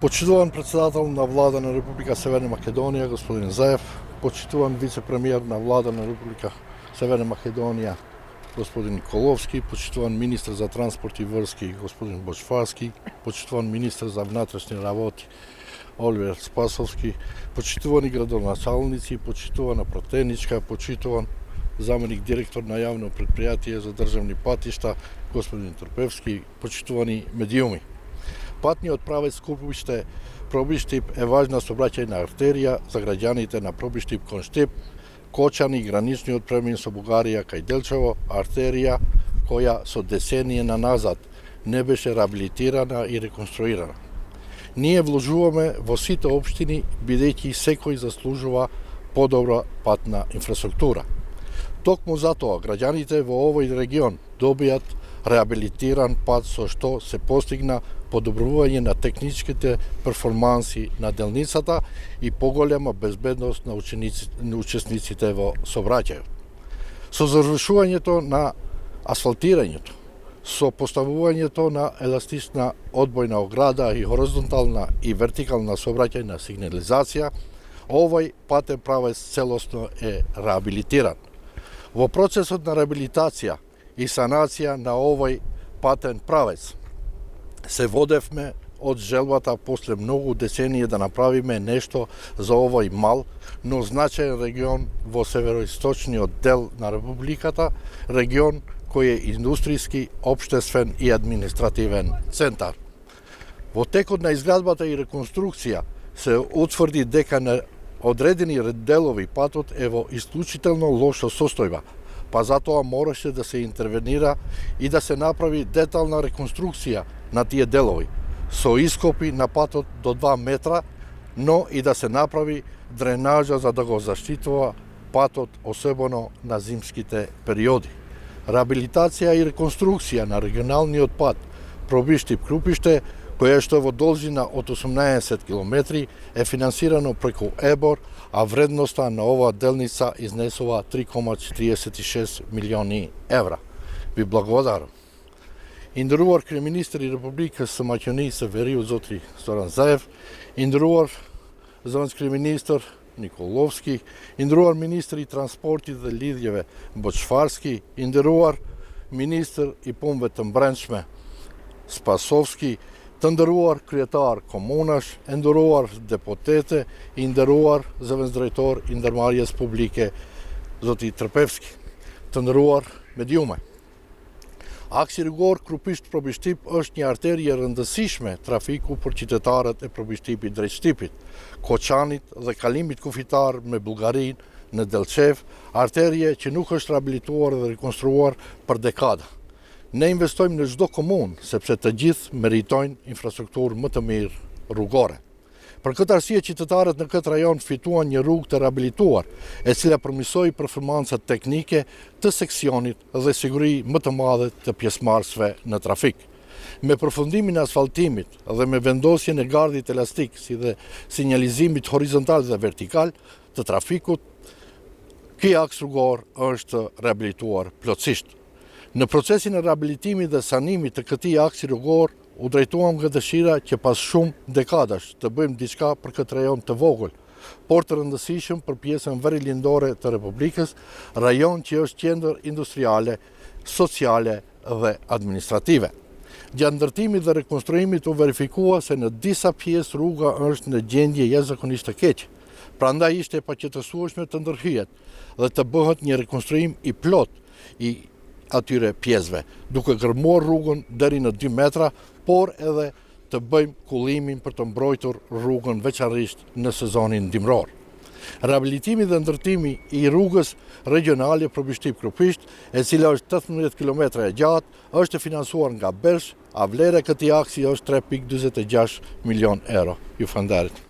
Почитуван председател на влада на Република Северна Македонија, господин Заев, почитуван вице-премиер на влада на Република Северна Македонија, господин Николовски, почитуван министр за транспорт и врски, господин Бочфарски, почитуван министр за внатрешни работи, Оливер Спасовски, почитувани градоначалници, почитувана Протеничка, почитуван заменик директор на јавно предпријатие за државни патишта, господин Трпевски, почитувани медиуми. Патниот правец Купиште-Пробиштип е важна сообраќајна артерија за граѓаните на Пробиштип кон Штип, Кочани, граничниот премин со Бугарија кај Делчево, артерија која со деценија назад не беше реабилитирана и реконструирана. Ние вложуваме во сите општини, бидејќи секој заслужува подобра патна инфраструктура. Токму затоа граѓаните во овој регион добијат реабилитиран пат со што се постигна подобрување на техничките перформанси на делницата и поголема безбедност на учесниците во сообраќајот. Со завршувањето на асфалтирањето, со поставувањето на еластична одбојна ограда и хоризонтална и вертикална сообраќајна сигнализација, овој патен правец целосно е реабилитиран. Во процесот на реабилитација и санација на овој патен правец се водевме од желбата после многу децении да направиме нешто за овој мал, но значаен регион во североисточниот дел на Републиката, регион кој е индустријски, општествен и административен центар. Во текот на изградбата и реконструкција се утврди дека на одредени делови патот е во исклучително лоша состојба, па затоа мораше да се интервенира и да се направи детална реконструкција на тие делови, со ископи на патот до 2 метра, но и да се направи дренажа за да го заштитува патот, особено на зимските периоди. Реабилитација и реконструкција на регионалниот пат Пробиштип-Крупиште, која што во должина од 18 км е финансирано преку ЕБОР, а вредноста на оваа делница изнесува 3,46 милиони евра. Ви благодарам. Индерувар креминистер и Република Македонија Севериот Зотри Сторан Заев, индерувар заместник креминистер Николовски, индерувар министер и транспортите Лидјеве Бочфарски, индерувар министер и помветен бранчме Спасовски, тендерувар креатар комунаш, индерувар депутете, индерувар завенздрайтор Индермарија Республике Зоти Трпевски, тендерувар медиуме. Аксиргор Крупишт Пробиштип është një arterje rëndësishme trafiku për qytetarët e Probishtipit drejt Shtipit, Koçanit dhe kalimit kufitar me Bullgarinë në Delçev, arterje që nuk është rehabilituar dhe rekonstruar për dekada. Ne investojmë në çdo komunë sepse të gjithë meritojnë infrastrukturë më të mirë rrugore. Për këtë arsye qytetarët në këtë rajon fituan një rrugë të rehabilituar, e cila përmirësoi performancat teknike të seksionit dhe siguri më të madhe të pjesëmarrësve në trafik. Me përfundimin e asfaltimit dhe me vendosjen e gardhit elastik si dhe sinjalizimit horizontal dhe vertikal të trafikut, ky aks rrugor është rehabilituar plotësisht. Në procesin e rehabilitimit dhe sanimit të këtij aksi rrugor, u drejtuam nga dëshira që pas shumë dekadash të bëjmë diçka për këtë rajon të vogël, por të rëndësishëm për pjesën verilindore të Republikës, rajon që është qendër industriale, sociale dhe administrative. Gjatë ndërtimit dhe rekonstruimit u verifikua se në disa pjesë rruga është në gjendje jashtëzakonisht të keqe. Prandaj ishte e paqetësueshme të ndërhyjet dhe të bëhet një rekonstruim i plot i atyre pjesëve, duke gërmuar rrugën deri në 2 metra, por edhe të bëjmë kullimin për të mbrojtur rrugën veçanërisht në sezonin dimror. Rehabilitimi dhe ndërtimi i rrugës regionale Probishtip-Krupishte, e cila është 18 km e gjatë, është financuar nga BERSH, a vlera e këtij aksi është 3,46 milion euro. Ju falenderoj.